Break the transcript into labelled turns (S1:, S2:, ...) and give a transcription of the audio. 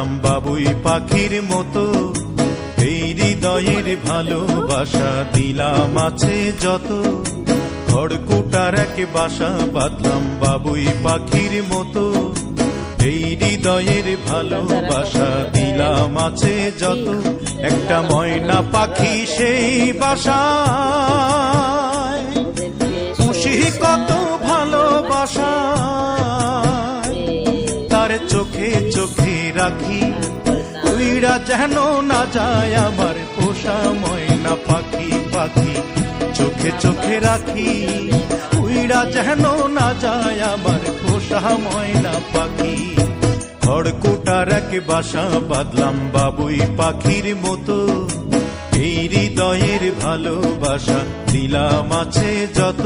S1: বাঁধলাম বাবুই পাখির মতো, এই হৃদয়ের ভালোবাসা দিলাম আছে যত। খড়কুটার এক বাসা বাঁধলাম বাবুই পাখির মতো, এই হৃদয়ের ভালোবাসা দিলাম আছে যত। একটা ময়না পাখি সেই বাসায়, খুশি কত ভালোবাসা, তার চোখে চোখে রাখি, উইরা যেন না যায় আমার পোষা ময়না পাখি। পাখি চোখে চোখে রাখি, উইরা যেন না যায় আমার পোষা ময়না পাখি। খড়কুটার এক বাসা বাঁধলাম বাবুই পাখির মতো, এই হৃদয়ের ভালোবাসা দিলাম আছে যত।